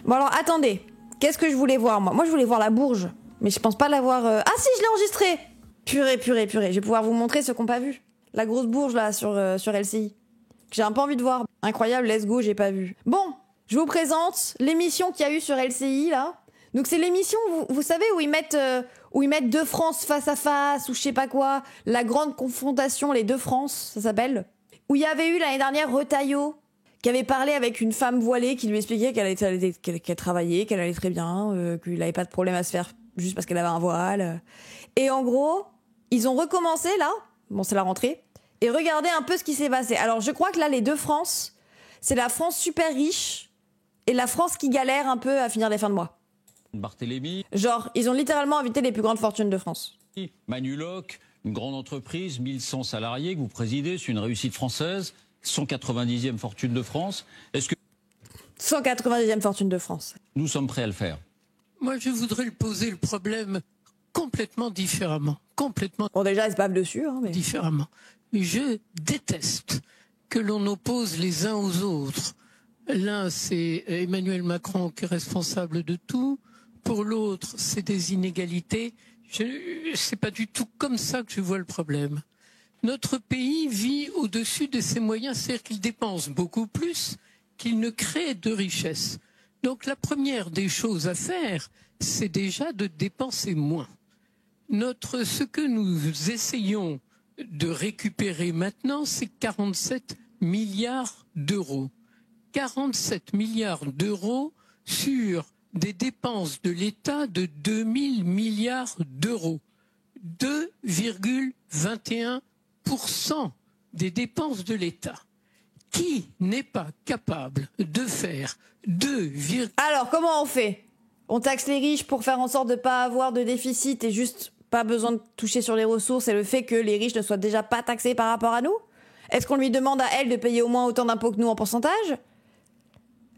Bon alors, attendez. Qu'est-ce que je voulais voir, moi ? Moi, je voulais voir la Bourge. Mais je pense pas l'avoir... Ah si, je l'ai enregistré. Purée. Je vais pouvoir vous montrer ceux qui n'ont pas vu. La grosse Bourge, là, sur LCI. Que j'ai un peu envie de voir. Incroyable, let's go, j'ai pas vu. Bon, je vous présente l'émission qu'il y a eu sur LCI, là. Donc c'est l'émission, vous savez, où ils mettent deux France face à face, ou je sais pas quoi. La grande confrontation, les deux France, ça s'appelle. Où il y avait eu l'année dernière Retailleau, qui avait parlé avec une femme voilée qui lui expliquait qu'elle travaillait, qu'elle allait très bien, qu'il n'avait pas de problème à se faire juste parce qu'elle avait un voile. Et en gros, ils ont recommencé là, bon c'est la rentrée, et regardez un peu ce qui s'est passé. Alors je crois que là les deux France, c'est la France super riche et la France qui galère un peu à finir les fins de mois. Barthélémy. Genre, ils ont littéralement invité les plus grandes fortunes de France. Manuloc, une grande entreprise, 1100 salariés que vous présidez, c'est une réussite française, 190e fortune de France. Est-ce que 190e fortune de France. Nous sommes prêts à le faire. Moi, je voudrais poser le problème complètement différemment. Bon, déjà, ils se bavent dessus. Mais... Différemment. Je déteste que l'on oppose les uns aux autres. L'un, c'est Emmanuel Macron qui est responsable de tout. Pour l'autre, c'est des inégalités. C'est pas du tout comme ça que je vois le problème. Notre pays vit au-dessus de ses moyens, c'est-à-dire qu'il dépense beaucoup plus qu'il ne crée de richesse. Donc la première des choses à faire, c'est déjà de dépenser moins. Ce que nous essayons de récupérer maintenant, c'est 47 milliards d'euros. 47 milliards d'euros sur des dépenses de l'État de 2000 milliards d'euros. 2,21% des dépenses de l'État. Qui n'est pas capable de faire 2, Alors, comment on fait ? On taxe les riches pour faire en sorte de ne pas avoir de déficit et juste pas besoin de toucher sur les ressources et le fait que les riches ne soient déjà pas taxés par rapport à nous ? Est-ce qu'on lui demande à elle de payer au moins autant d'impôts que nous en pourcentage ?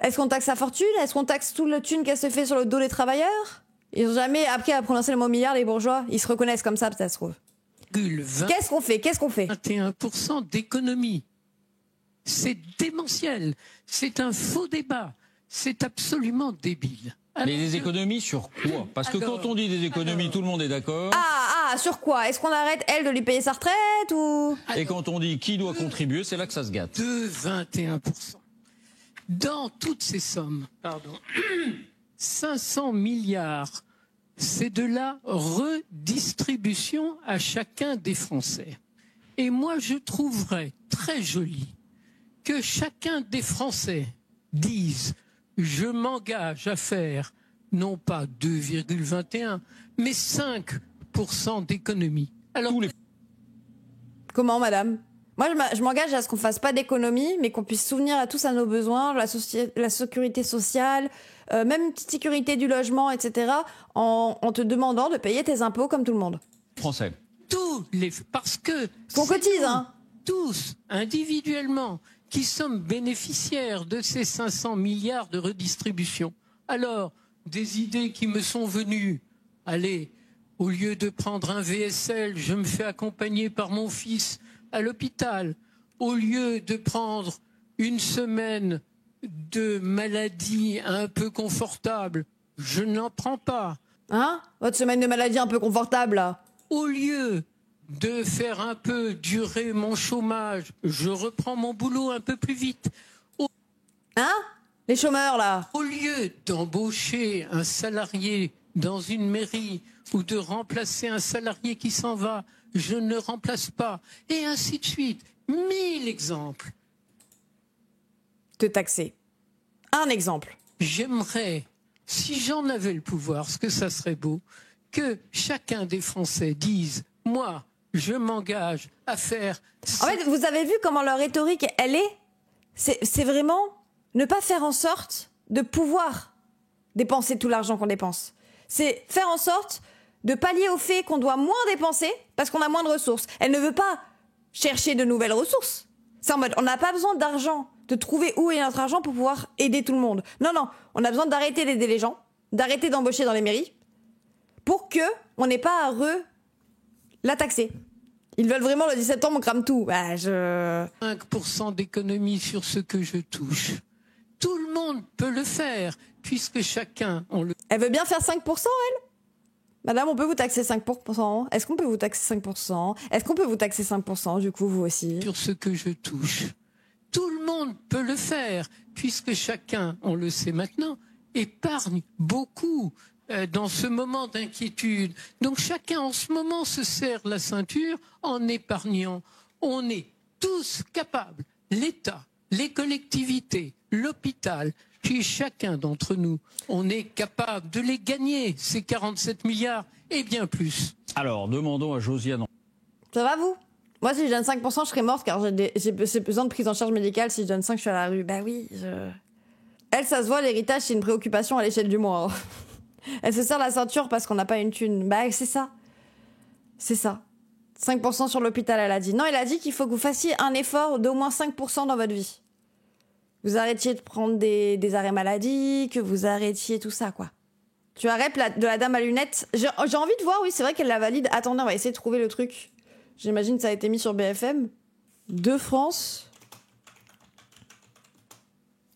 Est-ce qu'on taxe sa fortune ? Est-ce qu'on taxe tout le thune qu'elle se fait sur le dos des travailleurs ? Ils n'ont jamais appris à prononcer le mot milliard, les bourgeois. Ils se reconnaissent comme ça, ça se trouve. Qu'est-ce qu'on fait ? 21% d'économie. C'est démentiel. C'est un faux débat. C'est absolument débile. Mais des économies sur quoi ? Parce que quand on dit des économies, tout le monde est d'accord. Sur quoi ? Est-ce qu'on arrête, elle, de lui payer sa retraite ou... Et quand on dit qui doit contribuer, c'est là que ça se gâte. 21%. Dans toutes ces sommes, 500 milliards, c'est de la redistribution à chacun des Français. Et moi, je trouverais très joli que chacun des Français dise « Je m'engage à faire non pas 2,21, mais 5% d'économie. » Alors, Comment, madame ? Moi, je m'engage à ce qu'on fasse pas d'économie, mais qu'on puisse souvenir à tous à nos besoins, la sécurité sociale, même une petite sécurité du logement, etc., en te demandant de payer tes impôts comme tout le monde. Français. Parce que... Qu'on cotise, hein. Tous, individuellement, qui sommes bénéficiaires de ces 500 milliards de redistribution. Alors, des idées qui me sont venues, allez, au lieu de prendre un VSL, je me fais accompagner par mon fils à l'hôpital. Au lieu de prendre une semaine de maladie un peu confortable, je n'en prends pas. Hein ? Votre semaine de maladie un peu confortable, là ? Au lieu de faire un peu durer mon chômage, je reprends mon boulot un peu plus vite. Hein ? Les chômeurs, là ? Au lieu d'embaucher un salarié dans une mairie ou de remplacer un salarié qui s'en va, je ne remplace pas. Et ainsi de suite. 1000 exemples. Te taxer. Un exemple. J'aimerais, si j'en avais le pouvoir, ce que ça serait beau, que chacun des Français dise « Moi, je m'engage à faire... » En fait, vous avez vu comment leur rhétorique, elle est ? C'est vraiment ne pas faire en sorte de pouvoir dépenser tout l'argent qu'on dépense. C'est faire en sorte de pallier au fait qu'on doit moins dépenser parce qu'on a moins de ressources. Elle ne veut pas chercher de nouvelles ressources. C'est en mode, on n'a pas besoin d'argent, de trouver où est notre argent pour pouvoir aider tout le monde. Non, on a besoin d'arrêter d'aider les gens, d'arrêter d'embaucher dans les mairies pour qu'on n'ait pas à la taxer. Ils veulent vraiment le 17 septembre, on crame tout. 5% d'économie sur ce que je touche. Tout le monde peut le faire, puisque chacun, on le... Elle veut bien faire 5%, elle? Madame, on peut vous taxer 5%? Est-ce qu'on peut vous taxer 5%? Est-ce qu'on peut vous taxer 5%, du coup, vous aussi? Sur ce que je touche. Tout le monde peut le faire, puisque chacun, on le sait maintenant, épargne beaucoup dans ce moment d'inquiétude. Donc chacun en ce moment se serre la ceinture en épargnant. On est tous capables, l'État, les collectivités, l'hôpital, puis chacun d'entre nous, on est capable de les gagner, ces 47 milliards et bien plus. Alors, demandons à Josiane. Ça va, vous? Moi, si je donne 5%, je serais morte car j'ai besoin de prise en charge médicale. Si je donne 5, je suis à la rue. Bah oui, Elle, ça se voit, l'héritage, c'est une préoccupation à l'échelle du mois. Elle se serre la ceinture parce qu'on n'a pas une thune. Bah, c'est ça. C'est ça. 5% sur l'hôpital, elle a dit. Non, elle a dit qu'il faut que vous fassiez un effort d'au moins 5% dans votre vie. Vous arrêtiez de prendre des arrêts maladie, que vous arrêtiez tout ça, quoi. Tu arrêtes de la dame à lunettes. J'ai envie de voir, oui, c'est vrai qu'elle la valide. Attendez, on va essayer de trouver le truc. J'imagine que ça a été mis sur BFM. De France.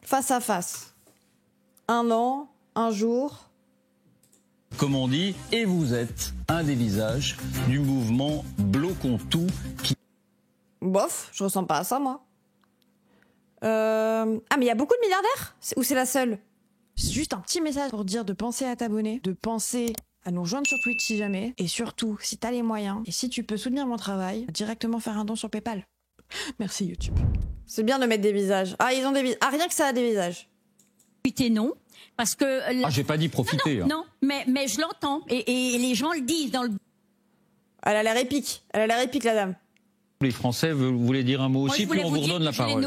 Face à face. 1 an, 1 jour. Comme on dit, et vous êtes un des visages du mouvement Bloquons tout qui... Bof, je ressens pas à ça, moi. Ah, mais il y a beaucoup de milliardaires? Ou c'est la seule? Juste un petit message pour dire de penser à t'abonner, de penser à nous rejoindre sur Twitch si jamais, et surtout, si t'as les moyens, et si tu peux soutenir mon travail, directement faire un don sur PayPal. Merci YouTube. C'est bien de mettre des visages. Ah, ils ont des visages. Ah, rien que ça a des visages. Profiter, non, parce que... Ah, j'ai pas dit profiter. Non, mais je l'entends, et les gens le disent dans le... Elle a l'air épique. Elle a l'air épique, la dame. Les Français, vous voulez dire un mot aussi, puis on vous redonne la parole.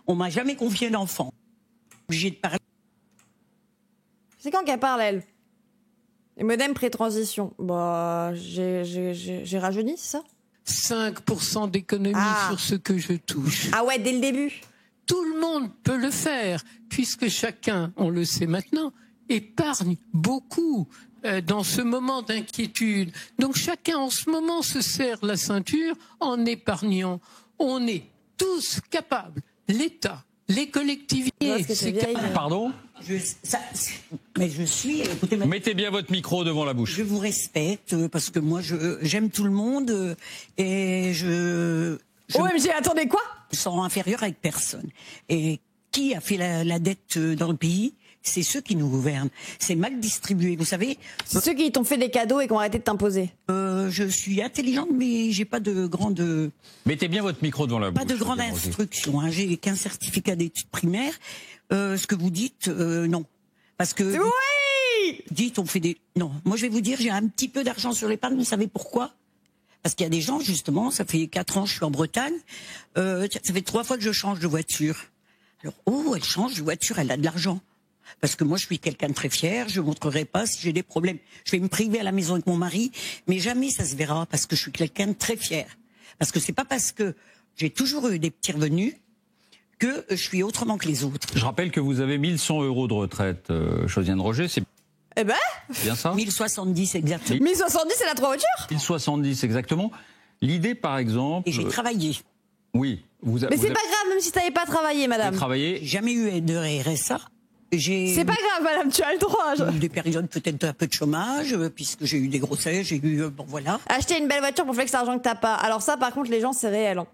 On m'a jamais confié d'enfant. Obligé de parler. C'est quand qu'elle parle, elle? Les modems pré-transition. Bah, j'ai rajeuni, c'est ça? 5% d'économie sur ce que je touche. Ah ouais, dès le début. Tout le monde peut le faire, puisque chacun, on le sait maintenant, épargne beaucoup dans ce moment d'inquiétude. Donc chacun en ce moment se serre la ceinture en épargnant. On est tous capables, l'État, les collectivités... Pardon? Mais je suis... Écoutez, mettez bien votre micro devant la bouche. Je vous respecte parce que moi, j'aime tout le monde et OMG, attendez, quoi? Je me sens inférieur avec personne. Et qui a fait la dette dans le pays? C'est ceux qui nous gouvernent. C'est mal distribué, vous savez. C'est ceux qui t'ont fait des cadeaux et qui ont arrêté de t'imposer. Je suis intelligente, mais j'ai pas de grande... Mettez bien votre micro devant la bouche. Pas de grande instruction. Hein. J'ai qu'un certificat d'études primaires. Ce que vous dites, non. Parce que... Oui! Dites, on fait des... Non. Moi, je vais vous dire, j'ai un petit peu d'argent sur l'épargne. Vous savez pourquoi? Parce qu'il y a des gens, justement, ça fait 4 ans que je suis en Bretagne. Ça fait 3 fois que je change de voiture. Alors, elle change de voiture, elle a de l'argent. Parce que moi, je suis quelqu'un de très fier, je ne montrerai pas si j'ai des problèmes. Je vais me priver à la maison avec mon mari, mais jamais ça se verra parce que je suis quelqu'un de très fier. Parce que c'est pas parce que j'ai toujours eu des petits revenus que je suis autrement que les autres. Je rappelle que vous avez 1100 € de retraite, Josiane Roger, c'est... Eh ben bien ça? 1070 exactement. 1070, c'est la 3 voitures? 1070 exactement. L'idée, par exemple... Et j'ai travaillé. Oui. Mais c'est pas grave, même si tu n'avais pas travaillé, madame. Travaillé. J'ai jamais eu de RSA. C'est pas grave, madame, tu as le droit. Des périodes peut-être un peu de chômage, puisque j'ai eu des grossesses, j'ai eu... bon, voilà. Acheter une belle voiture pour flexer l'argent que t'as pas. Alors ça, par contre, les gens, c'est réel. Hein.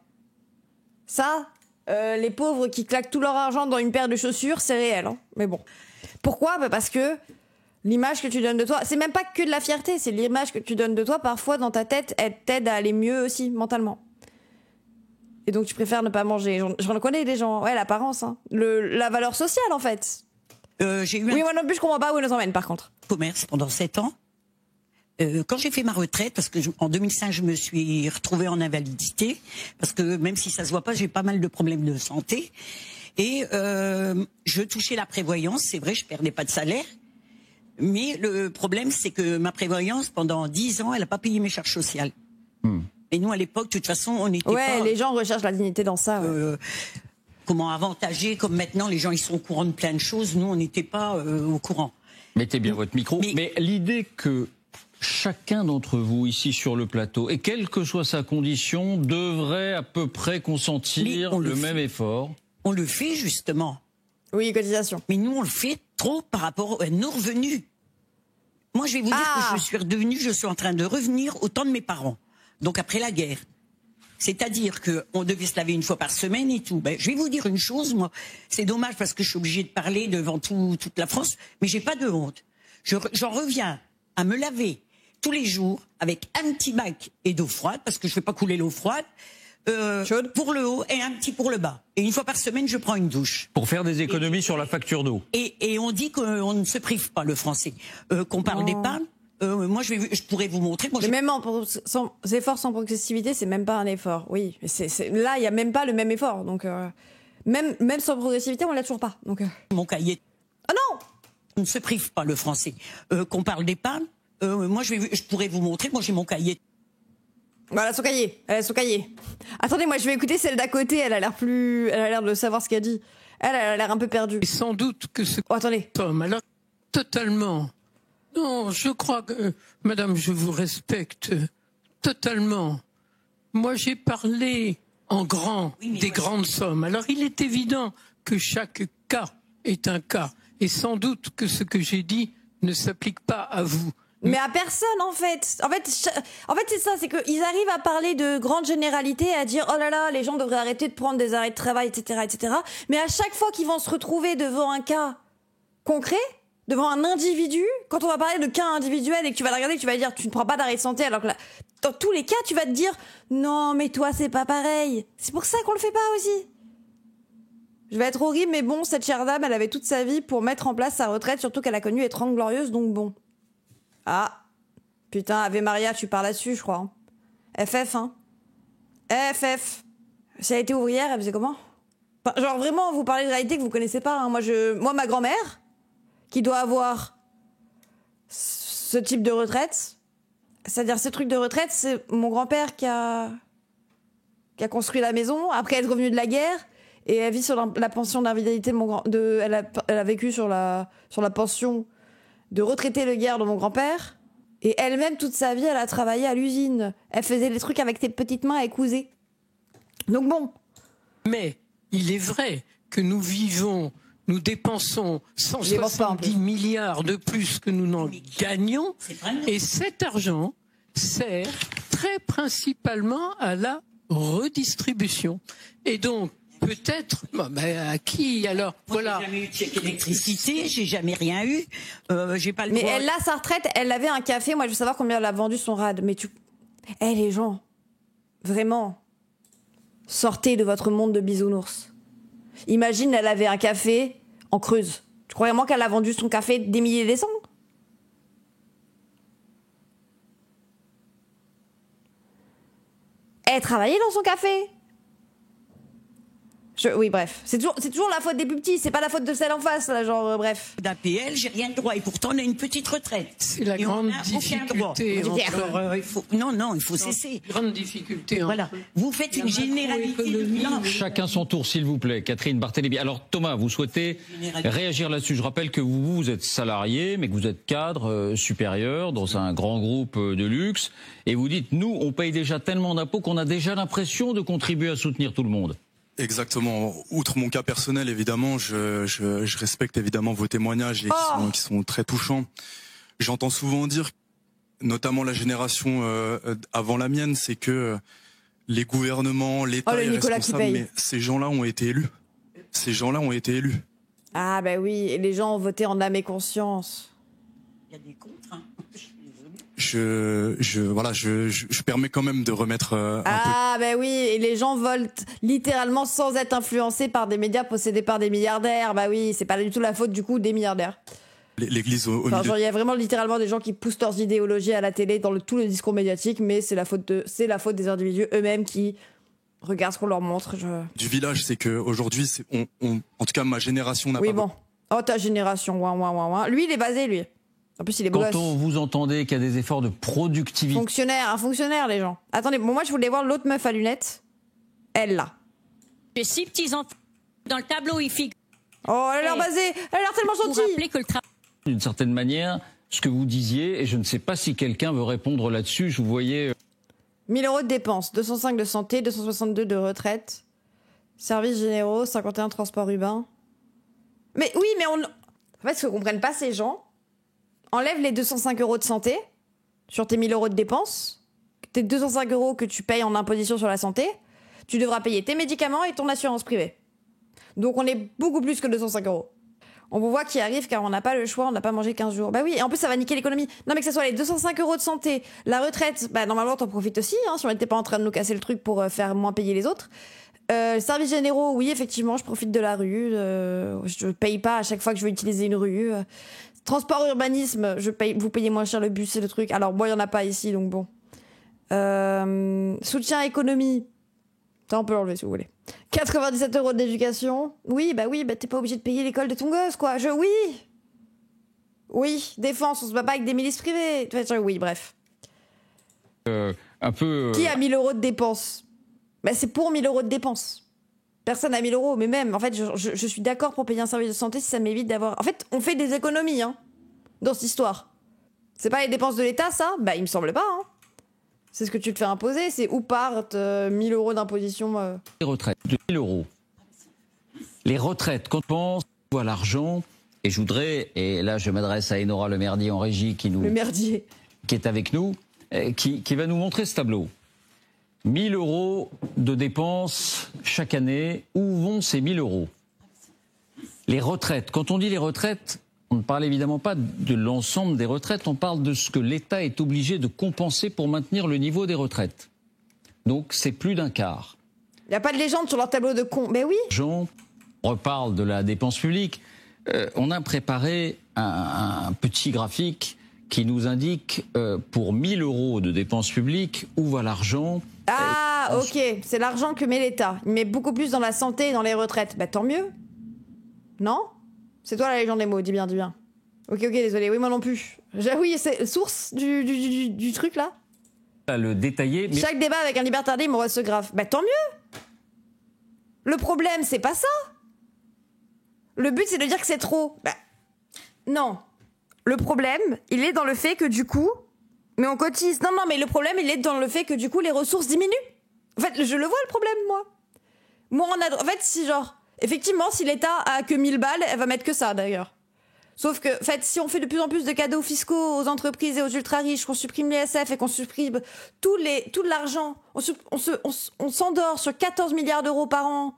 Ça, les pauvres qui claquent tout leur argent dans une paire de chaussures, c'est réel. Hein. Mais bon. Pourquoi? Bah parce que l'image que tu donnes de toi, c'est même pas que de la fierté, c'est l'image que tu donnes de toi. Parfois, dans ta tête, elle t'aide à aller mieux aussi, mentalement. Et donc, tu préfères ne pas manger. Je reconnais des gens. Ouais, l'apparence. Hein. La valeur sociale, en fait. J'ai eu oui, moi non plus, je comprends pas où ils nous emmènent, par contre. Commerce pendant 7 ans. Quand j'ai fait ma retraite, parce que en 2005, je me suis retrouvée en invalidité, parce que même si ça se voit pas, j'ai pas mal de problèmes de santé. Et je touchais la prévoyance, c'est vrai, je perdais pas de salaire. Mais le problème, c'est que ma prévoyance, pendant 10 ans, elle a pas payé mes charges sociales. Et nous, à l'époque, de toute façon, on n'était pas... Ouais, les gens recherchent la dignité dans ça. Ouais. Comment avantager, comme maintenant, les gens, ils sont au courant de plein de choses. Nous, on n'était pas au courant. Mettez bien votre micro. Mais l'idée que chacun d'entre vous, ici sur le plateau, et quelle que soit sa condition, devrait à peu près consentir le même effort. On le fait, justement. Oui, cotisation. Mais nous, on le fait trop par rapport à nos revenus. Moi, je vais vous dire que je suis en train de revenir au temps de mes parents. Donc après la guerre. C'est-à-dire qu'on devait se laver une fois par semaine et tout. Ben, je vais vous dire une chose, moi. C'est dommage parce que je suis obligée de parler devant toute la France, mais j'ai pas de honte. J'en reviens à me laver tous les jours avec un petit bac et d'eau froide, parce que je fais pas couler l'eau froide, chaude pour le haut et un petit pour le bas. Et une fois par semaine, je prends une douche. Pour faire des économies sur la facture d'eau. Et on dit qu'on ne se prive pas, le français. Qu'on parle d'épargne, moi je pourrais vous montrer. Moi, mais même sans effort sans progressivité, c'est même pas un effort. Oui, mais là, il y a même pas le même effort. Donc même sans progressivité, on l'a toujours pas. Donc mon cahier. Ah non, on ne se prive pas, le français. Qu'on parle d'épargne, moi je pourrais vous montrer. Moi j'ai mon cahier. Voilà son cahier. Elle a son cahier. Attendez, moi je vais écouter celle d'à côté. Elle a l'air de savoir ce qu'elle dit. Elle a l'air un peu perdue. Et sans doute que ce... Oh, attendez. Tom, alors, totalement. Non, je crois que, madame, je vous respecte totalement. Moi, j'ai parlé en grand des grandes sommes. Alors, il est évident que chaque cas est un cas. Et sans doute que ce que j'ai dit ne s'applique pas à vous. Mais à personne, en fait. En fait, c'est ça, c'est qu'ils arrivent à parler de grandes généralités, à dire, oh là là, les gens devraient arrêter de prendre des arrêts de travail, etc., etc. Mais à chaque fois qu'ils vont se retrouver devant un cas concret, devant un individu, quand on va parler de cas individuels et que tu vas le regarder, que tu vas dire, tu ne prends pas d'arrêt de santé, alors que là, dans tous les cas, tu vas te dire, non, mais toi, c'est pas pareil. C'est pour ça qu'on le fait pas aussi. Je vais être horrible, mais bon, cette chère dame, elle avait toute sa vie pour mettre en place sa retraite, surtout qu'elle a connu les 30 glorieuses, donc bon. Ah, putain, Ave Maria, tu parles là-dessus, je crois. FF, hein. FF. Si elle était ouvrière, elle faisait comment? Enfin, genre vraiment, vous parlez de réalité que vous connaissez pas. Hein. Moi, ma grand-mère, qui doit avoir ce type de retraite, c'est-à-dire ce truc de retraite, c'est mon grand-père qui a construit la maison, après être revenu de la guerre, et elle vit sur la pension d'invalidité de elle a vécu sur la pension de retraité de guerre de mon grand-père. Et elle-même, toute sa vie, elle a travaillé à l'usine. Elle faisait des trucs avec ses petites mains, elle cousait. Donc bon. Mais il est vrai que nous dépensons 170 milliards de plus que nous n'en gagnons. Et cet argent sert très principalement à la redistribution. Et donc, peut-être, à qui alors? Moi, voilà. J'ai jamais eu de chèque électricité, j'ai jamais rien eu. J'ai pas le mais droit. elle a sa retraite, elle avait un café. Moi, je veux savoir combien elle a vendu son rad. Mais les gens, vraiment, sortez de votre monde de bisounours. Imagine, elle avait un café en Creuse. Tu crois vraiment qu'elle a vendu son café des milliers des cents? Elle travaillait dans son café. Oui, bref. C'est toujours la faute des plus petits, c'est pas la faute de celle en face, là, genre, bref. D'APL, j'ai rien de droit, et pourtant on a une petite retraite. C'est la grande difficulté. Il faut cesser. Grande difficulté. Voilà. Vous faites une généralité. Chacun son tour, s'il vous plaît. Catherine Barthélémy. Alors, Thomas, vous souhaitez réagir là-dessus. Je rappelle que vous êtes salarié, mais que vous êtes cadre supérieur dans un grand groupe de luxe. Et vous dites, nous, on paye déjà tellement d'impôts qu'on a déjà l'impression de contribuer à soutenir tout le monde. Exactement. Outre mon cas personnel, évidemment, je respecte évidemment vos témoignages et qui sont très touchants. J'entends souvent dire, notamment la génération avant la mienne, c'est que les gouvernements, l'État est responsable, mais ces gens-là ont été élus. Ces gens-là ont été élus. Ah ben oui, et les gens ont voté en âme et conscience. Il y a des contre, hein. Je permets quand même de remettre un peu. Ben oui, et les gens votent littéralement sans être influencés par des médias possédés par des milliardaires. Bah oui, c'est pas du tout la faute du coup des milliardaires. L'église au milieu. Genre, il y a vraiment littéralement des gens qui poussent leurs idéologies à la télé dans tout le discours médiatique, mais c'est la faute des individus eux-mêmes qui regardent ce qu'on leur montre. Du village, c'est que aujourd'hui, en tout cas ma génération n'a pas. Oui bon. Oh ta génération, ouin. Lui il est basé lui. En plus, il est beau gosse. Quand on vous entendez qu'il y a des efforts de productivité. Un fonctionnaire, les gens. Attendez, moi, je voulais voir l'autre meuf à lunettes. Elle, là. J'ai 6 petits-enfants. Dans le tableau, il figure. Oh, elle a l'air basée. Elle a l'air tellement gentille. Vous rappelez que le travail... D'une certaine manière, ce que vous disiez, et je ne sais pas si quelqu'un veut répondre là-dessus, je vous voyais... 1 000 € de dépenses, 205 de santé, 262 de retraite, services généraux, 51 transports urbains. Mais oui, mais en fait, ce que comprennent pas ces gens, enlève les 205 € de santé sur tes 1000 € de dépenses, tes 205 € que tu payes en imposition sur la santé, tu devras payer tes médicaments et ton assurance privée. Donc on est beaucoup plus que 205 €. On vous voit qui arrive car on n'a pas le choix, on n'a pas mangé 15 jours. Bah oui, et en plus ça va niquer l'économie. Non mais que ce soit les 205 € de santé, la retraite, bah normalement t'en profites aussi, hein, si on n'était pas en train de nous casser le truc pour faire moins payer les autres. Services généraux, oui effectivement, je profite de la rue, je paye pas à chaque fois que je veux utiliser une rue. Transport urbanisme, vous payez moins cher le bus et le truc. Alors moi il y en a pas ici donc bon. Soutien économie, ça on peut l'enlever si vous voulez. 97 € d'éducation. Oui, bah t'es pas obligé de payer l'école de ton gosse, quoi. Oui, défense, on se bat pas avec des milices privées. Oui, bref. Un peu. Qui a 1000 € de dépenses? Bah, c'est pour 1000 € de dépenses. Personne n'a 1000 €, mais même, en fait, je suis d'accord pour payer un service de santé si ça m'évite d'avoir. En fait, on fait des économies, hein, dans cette histoire. C'est pas les dépenses de l'État, ça? Bah, il me semble pas, hein. C'est ce que tu te fais imposer, c'est où partent 1000 € d'imposition. Les retraites de 1000 €. Les retraites, quand on pense à l'argent, et je voudrais, et là je m'adresse à Enora Le Merdier en régie qui est avec nous, qui va nous montrer ce tableau. 1000 € de dépenses chaque année, où vont ces 1000 €? Les retraites, quand on dit les retraites, on ne parle évidemment pas de l'ensemble des retraites, on parle de ce que l'État est obligé de compenser pour maintenir le niveau des retraites. Donc c'est plus d'un quart. Il n'y a pas de légende sur leur tableau de compte, mais oui. On reparle de la dépense publique. On a préparé un petit graphique qui nous indique pour 1000 € de dépenses publiques où va l'argent. Ah ok, c'est l'argent que met l'État. Il met beaucoup plus dans la santé et dans les retraites. Bah tant mieux. Non? C'est toi la légende des mots, dis bien. Ok, désolé, oui moi non plus. Oui, c'est source du truc là. Le détailler. Mais... Chaque débat avec un libertarien, il m'envoie ce graphe. Bah tant mieux. Le problème, c'est pas ça. Le but, c'est de dire que c'est trop. Bah non. Le problème, il est dans le fait que du coup, mais on cotise. Non, mais le problème, il est dans le fait que du coup, les ressources diminuent. En fait, je le vois le problème, moi. En fait, si genre, effectivement, si l'État a que 1000 balles, elle va mettre que ça d'ailleurs. Sauf que, en fait, si on fait de plus en plus de cadeaux fiscaux aux entreprises et aux ultra-riches, qu'on supprime l'ISF et qu'on supprime tout l'argent, on s'endort sur 14 milliards d'euros par an.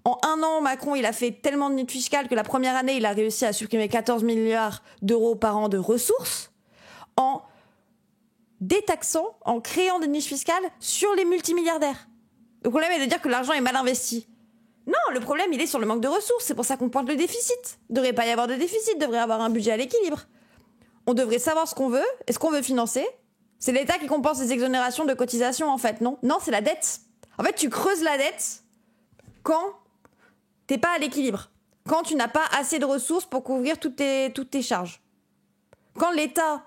En un an, Macron, il a fait tellement de niches fiscales que la première année, il a réussi à supprimer 14 milliards d'euros par an de ressources en détaxant, en créant des niches fiscales sur les multimilliardaires. Le problème est de dire que l'argent est mal investi. Non, le problème, il est sur le manque de ressources. C'est pour ça qu'on pointe le déficit. Il ne devrait pas y avoir de déficit, il devrait y avoir un budget à l'équilibre. On devrait savoir ce qu'on veut et ce qu'on veut financer. C'est l'État qui compense les exonérations de cotisations, en fait, non? Non, c'est la dette. En fait, tu creuses la dette quand t'es pas à l'équilibre. Quand tu n'as pas assez de ressources pour couvrir toutes tes charges. Quand l'État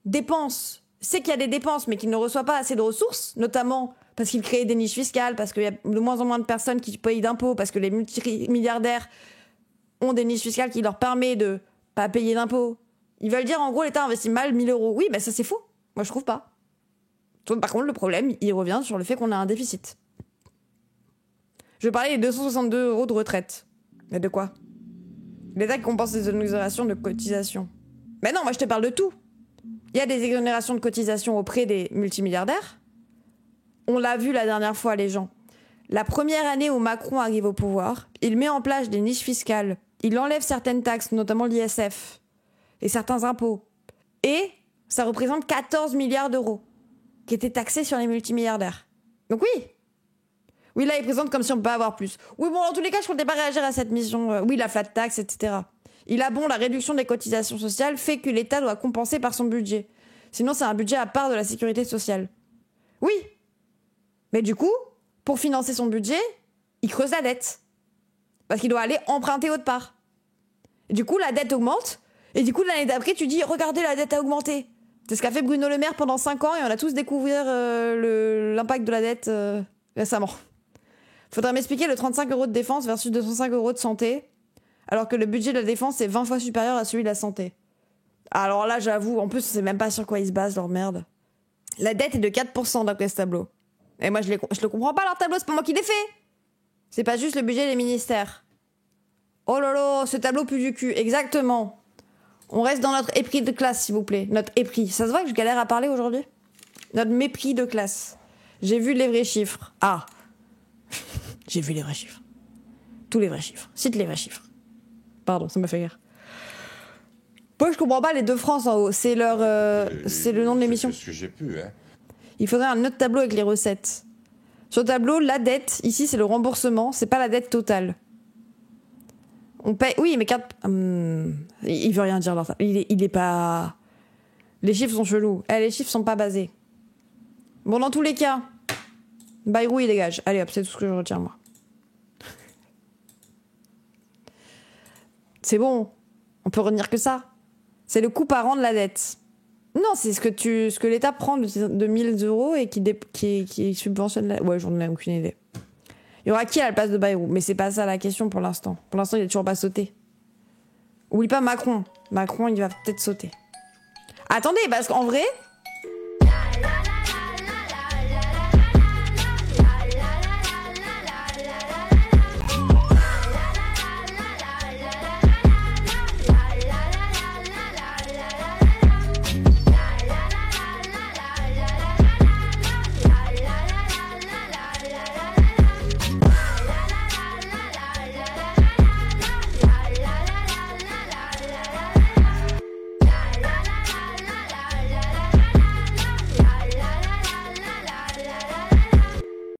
dépense, sait qu'il y a des dépenses, mais qu'il ne reçoit pas assez de ressources, notamment parce qu'il crée des niches fiscales, parce qu'il y a de moins en moins de personnes qui payent d'impôts, parce que les multimilliardaires ont des niches fiscales qui leur permettent de pas payer d'impôts. Ils veulent dire, en gros, l'État investit mal 1000 €. Oui, ça c'est faux. Moi, je trouve pas. Par contre, le problème, il revient sur le fait qu'on a un déficit. Je parlais des 262 € de retraite. Mais de quoi? L'État qui compense les exonérations de cotisation. Mais non, moi je te parle de tout. Il y a des exonérations de cotisation auprès des multimilliardaires. On l'a vu la dernière fois, les gens. La première année où Macron arrive au pouvoir, il met en place des niches fiscales. Il enlève certaines taxes, notamment l'ISF, et certains impôts. Et ça représente 14 milliards d'euros qui étaient taxés sur les multimilliardaires. Donc oui, là, il présente comme si on ne peut pas avoir plus. Oui, bon, en tous les cas, je ne comptais pas réagir à cette mission. Oui, la flat tax, etc. Il a bon, la réduction des cotisations sociales fait que l'État doit compenser par son budget. Sinon, c'est un budget à part de la sécurité sociale. Oui. Mais du coup, pour financer son budget, il creuse la dette. Parce qu'il doit aller emprunter autre part. Et du coup, la dette augmente. Et du coup, l'année d'après, tu dis, regardez, la dette a augmenté. C'est ce qu'a fait Bruno Le Maire pendant 5 ans et on a tous découvert l'impact de la dette récemment. Faudrait m'expliquer le 35 € de défense versus 205 € de santé, alors que le budget de la défense est 20 fois supérieur à celui de la santé. Alors là, j'avoue, en plus, c'est même pas sur quoi ils se basent, leur merde. La dette est de 4% d'après ce tableau. Et moi, je le comprends pas, leur tableau, c'est pas moi qui l'ai fait. C'est pas juste le budget des ministères. Oh là là, ce tableau pue du cul, exactement. On reste dans notre épris de classe, s'il vous plaît. Notre épris. Ça se voit que je galère à parler aujourd'hui? Notre mépris de classe. J'ai vu les vrais chiffres. Ah. J'ai vu les vrais chiffres. Tous les vrais chiffres. Cite les vrais chiffres. Pardon, ça m'a fait rire. Moi, je comprends pas les 2 France en haut. C'est leur, c'est le nom de l'émission. C'est ce que j'ai pu, hein. Il faudrait un autre tableau avec les recettes. Sur le tableau, la dette, ici, c'est le remboursement, c'est pas la dette totale. On paye. Oui, mais il veut rien dire, leur... il est pas. Les chiffres sont chelous. Les chiffres sont pas basés. Bon, dans tous les cas, Bayrou, il dégage. Allez hop, c'est tout ce que je retiens, moi. C'est bon. On peut retenir que ça. C'est le coût par an de la dette. Non, c'est ce que l'État prend de 1000 € et qui subventionne la... Ouais, j'en ai aucune idée. Il y aura qui à la place de Bayrou? Mais c'est pas ça la question pour l'instant. Pour l'instant, il est toujours pas sauté. Oublie pas Macron. Macron, il va peut-être sauter. Attendez, parce qu'en vrai,